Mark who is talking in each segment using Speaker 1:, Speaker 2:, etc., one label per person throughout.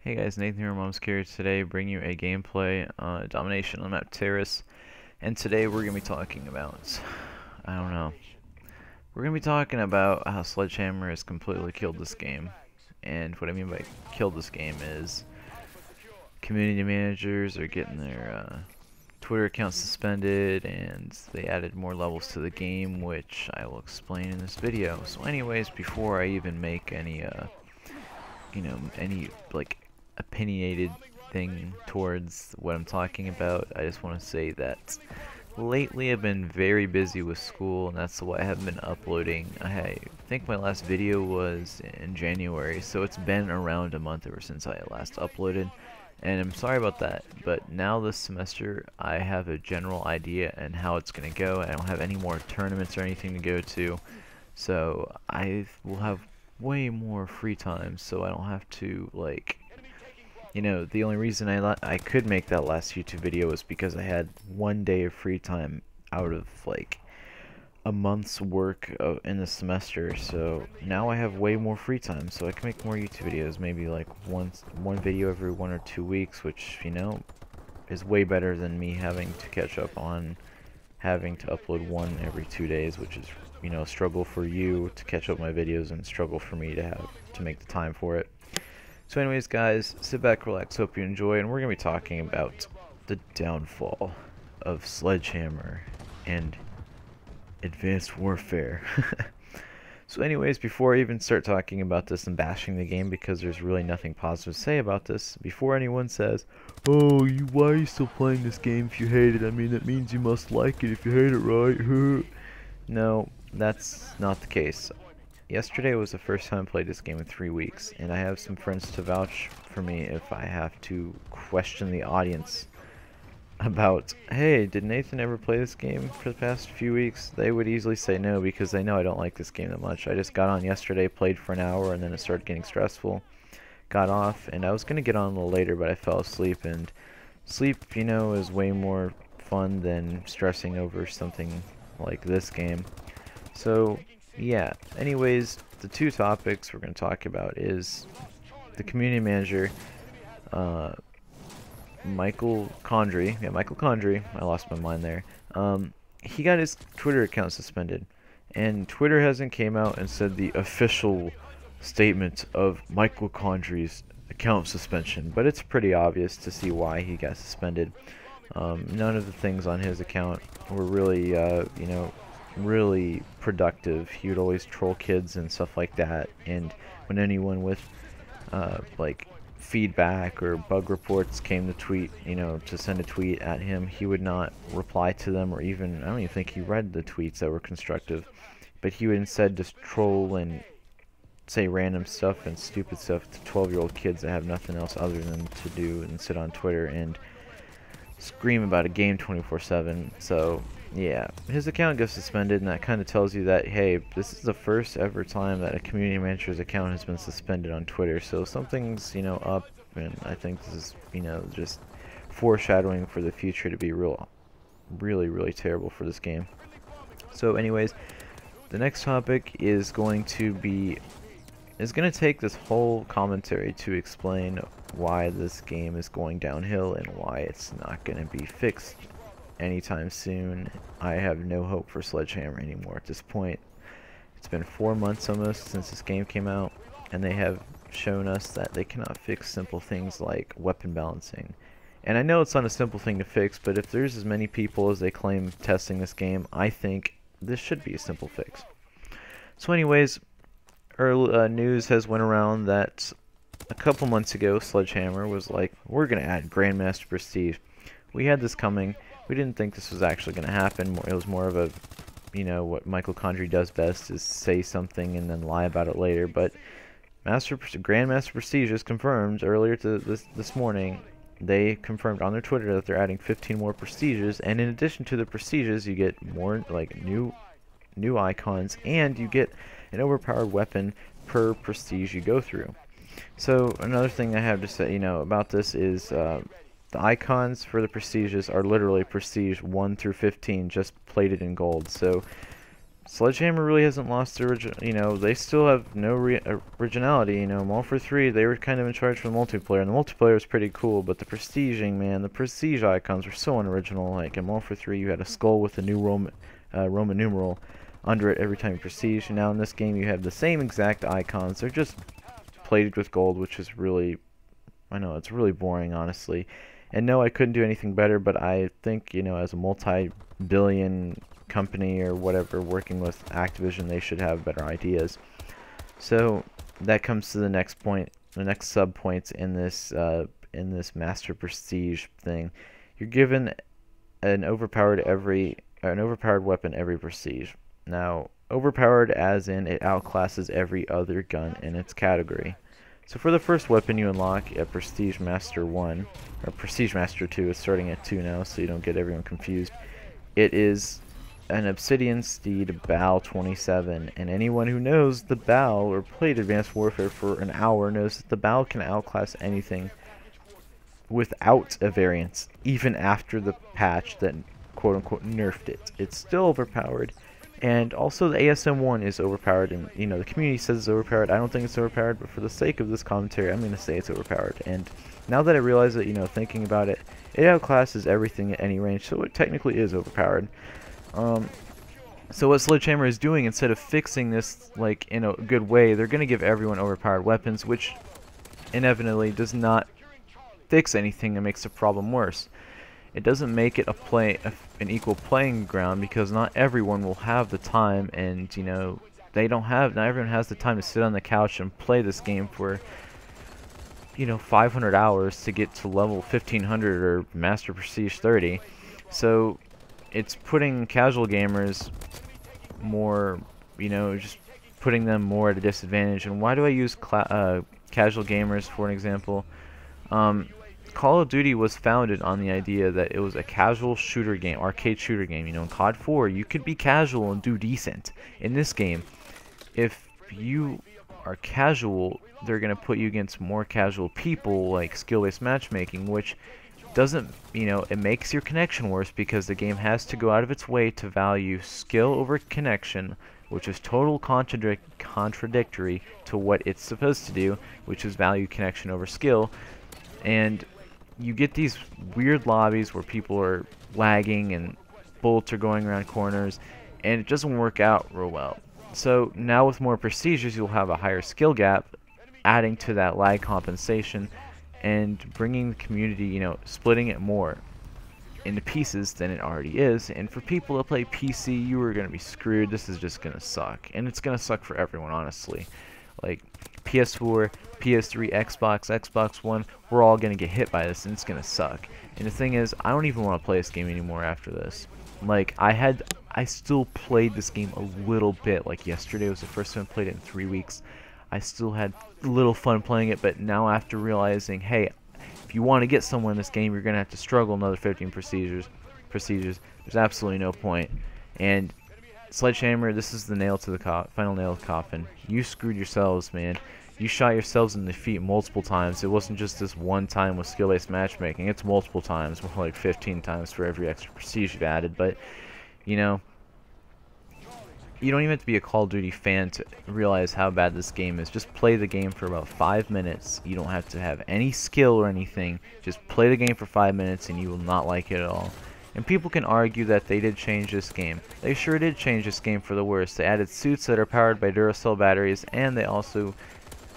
Speaker 1: Hey guys, Nathan here, Mom's Care today, bring you a gameplay domination on the map Terrace, and today we're gonna be talking about, I don't know, we're gonna be talking about how Sledgehammer has completely killed this game, and what I mean by killed this game is community managers are getting their Twitter accounts suspended, and they added more levels to the game, which I will explain in this video. So anyways, before I even make any any like opinionated thing towards what I'm talking about, I just want to say that lately I've been very busy with school, and that's why I haven't been uploading. I think my last video was in January, so it's been around a month ever since I last uploaded, and I'm sorry about that. But now this semester I have a general idea and how it's gonna go. I don't have any more tournaments or anything to go to, so I will have way more free time, so I don't have to, like, the only reason I could make that last YouTube video was because I had one day of free time out of like a month's work in the semester. So now I have way more free time, so I can make more YouTube videos, maybe like one video every 1 or 2 weeks, which is way better than me having to catch up on having to upload one every 2 days, which is a struggle for you to catch up my videos and struggle for me to have to make the time for it. So anyways, guys, sit back, relax, hope you enjoy, and we're going to be talking about the downfall of Sledgehammer and Advanced Warfare. So anyways, before I even start talking about this and bashing the game, because there's really nothing positive to say about this, before anyone says, "Oh, why are you still playing this game if you hate it? I mean, that means you must like it if you hate it, right?" No, that's not the case. Yesterday was the first time I played this game in 3 weeks, and I have some friends to vouch for me if I have to question the audience about, hey, did Nathan ever play this game for the past few weeks? They would easily say no, because they know I don't like this game that much. I just got on yesterday, played for an hour, and then it started getting stressful. Got off, and I was going to get on a little later, but I fell asleep, and sleep, is way more fun than stressing over something like this game. So yeah, anyways, the two topics we're going to talk about is the community manager, Michael Condrey. Yeah, Michael Condrey. I lost my mind there. He got his Twitter account suspended, and Twitter hasn't came out and said the official statement of Michael Condrey's account suspension, but it's pretty obvious to see why he got suspended. None of the things on his account were really, really productive. He would always troll kids and stuff like that, and when anyone with like feedback or bug reports came to tweet, to send a tweet at him, he would not reply to them, or even, I don't even think he read the tweets that were constructive, but he would instead just troll and say random stuff and stupid stuff to 12-year-old kids that have nothing else other than to do and sit on Twitter and scream about a game 24/7. So yeah, his account gets suspended, and that kind of tells you that, hey, this is the first ever time that a community manager's account has been suspended on Twitter. So something's up, and I think this is just foreshadowing for the future to be really terrible for this game. So anyways, the next topic is going to take this whole commentary to explain why this game is going downhill and why it's not going to be fixed anytime soon. I have no hope for Sledgehammer anymore at this point. It's been 4 months almost since this game came out, and they have shown us that they cannot fix simple things like weapon balancing. And I know it's not a simple thing to fix, but if there's as many people as they claim testing this game, I think this should be a simple fix. So anyways, news has went around that a couple months ago Sledgehammer was like, we're going to add Grandmaster Prestige. We had this coming. We didn't think this was actually going to happen. It was more of a, what Michael Condrey does best is say something and then lie about it later. But Grandmaster Prestige is confirmed earlier this morning. They confirmed on their Twitter that they're adding 15 more prestiges, and in addition to the prestiges, you get more like new icons, and you get an overpowered weapon per prestige you go through. So another thing I have to say, about this is the icons for the prestiges are literally prestige 1 through 15, just plated in gold. So Sledgehammer really hasn't lost their they still have no originality. Warfare 3, they were kind of in charge for the multiplayer, and the multiplayer was pretty cool, but the prestiging, man, the prestige icons were so unoriginal. Like in Warfare 3, you had a skull with a new Roman numeral under it every time you prestige, and now in this game you have the same exact icons. They're just plated with gold, which is really, I know, it's really boring, honestly. And no, I couldn't do anything better, but I think, as a multi-billion company or whatever working with Activision, they should have better ideas. So that comes to the next point, the next sub points in this Master Prestige thing. You're given an overpowered weapon every prestige. Now, overpowered as in it outclasses every other gun in its category. So for the first weapon you unlock at Prestige Master 1, or Prestige Master 2 is starting at 2 now, so you don't get everyone confused. It is an Obsidian Steed Bow 27, and anyone who knows the Bow or played Advanced Warfare for an hour knows that the Bow can outclass anything without a variance, even after the patch that quote-unquote nerfed it. It's still overpowered. And also the ASM-1 is overpowered, and the community says it's overpowered. I don't think it's overpowered, but for the sake of this commentary, I'm going to say it's overpowered. And now that I realize it, thinking about it, it outclasses everything at any range, so it technically is overpowered. So what Sledgehammer is doing, instead of fixing this like in a good way, they're going to give everyone overpowered weapons, which inevitably does not fix anything and makes the problem worse. It doesn't make it an equal playing ground, because not everyone will have the time, and not everyone has the time to sit on the couch and play this game for 500 hours to get to level 1500 or Master Prestige 30. So it's putting casual gamers more, just putting them more at a disadvantage. And why do I use casual gamers for an example? Call of Duty was founded on the idea that it was a casual shooter game, arcade shooter game. In COD 4, you could be casual and do decent. In this game, if you are casual, they're going to put you against more casual people, like skill-based matchmaking, which doesn't, it makes your connection worse, because the game has to go out of its way to value skill over connection, which is total contradictory to what it's supposed to do, which is value connection over skill. And you get these weird lobbies where people are lagging and bullets are going around corners, and it doesn't work out real well. So now with more prestiges, you'll have a higher skill gap, adding to that lag compensation and bringing the community, splitting it more into pieces than it already is. And for people that play PC, you are going to be screwed. This is just going to suck, and it's going to suck for everyone, honestly. Like PS4, PS3, Xbox One, we're all going to get hit by this, and it's going to suck. And the thing is, I don't even want to play this game anymore after this. Like, I still played this game a little bit. Like, yesterday was the first time I played it in 3 weeks. I still had a little fun playing it, but now after realizing, hey, if you want to get someone in this game, you're going to have to struggle another 15 procedures. There's absolutely no point. And Sledgehammer, this is the nail to the final nail to the coffin. You screwed yourselves, man. You shot yourselves in the feet multiple times. It wasn't just this one time with skill-based matchmaking. It's multiple times, more like 15 times for every extra prestige you've added. But, you don't even have to be a Call of Duty fan to realize how bad this game is. Just play the game for about 5 minutes. You don't have to have any skill or anything. Just play the game for 5 minutes and you will not like it at all. And people can argue that they did change this game. They sure did change this game for the worse. They added suits that are powered by Duracell batteries, and they also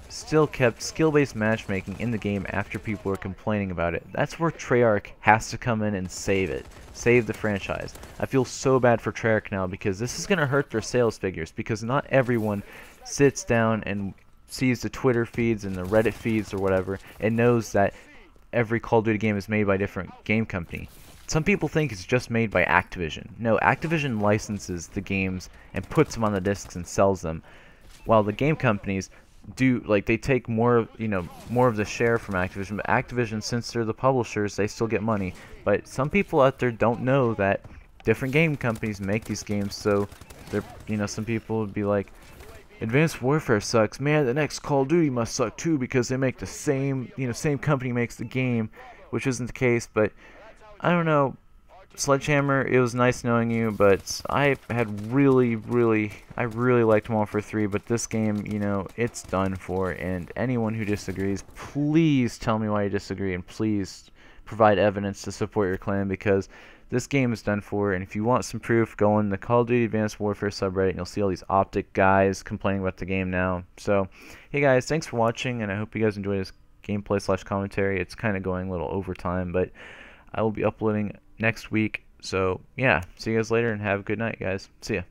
Speaker 1: still kept skill-based matchmaking in the game after people were complaining about it. That's where Treyarch has to come in and save it. Save the franchise. I feel so bad for Treyarch now, because this is going to hurt their sales figures, because not everyone sits down and sees the Twitter feeds and the Reddit feeds or whatever and knows that every Call of Duty game is made by a different game company. Some people think it's just made by Activision. No, Activision licenses the games and puts them on the discs and sells them, while the game companies do, like, they take more of the share from Activision. But Activision, since they're the publishers, they still get money. But some people out there don't know that different game companies make these games, so they're, some people would be like, Advanced Warfare sucks, man, the next Call of Duty must suck too, because they make the same company makes the game, which isn't the case. But I don't know, Sledgehammer, it was nice knowing you, but I really liked Modern Warfare 3, but this game, you know, it's done for, and anyone who disagrees, please tell me why you disagree, and please provide evidence to support your claim, because this game is done for, and if you want some proof, go on the Call of Duty Advanced Warfare subreddit, and you'll see all these Optic guys complaining about the game now. So, hey guys, thanks for watching, and I hope you guys enjoy this gameplay / commentary. It's kind of going a little over time, but I will be uploading next week. So, yeah, see you guys later and have a good night, guys. See ya.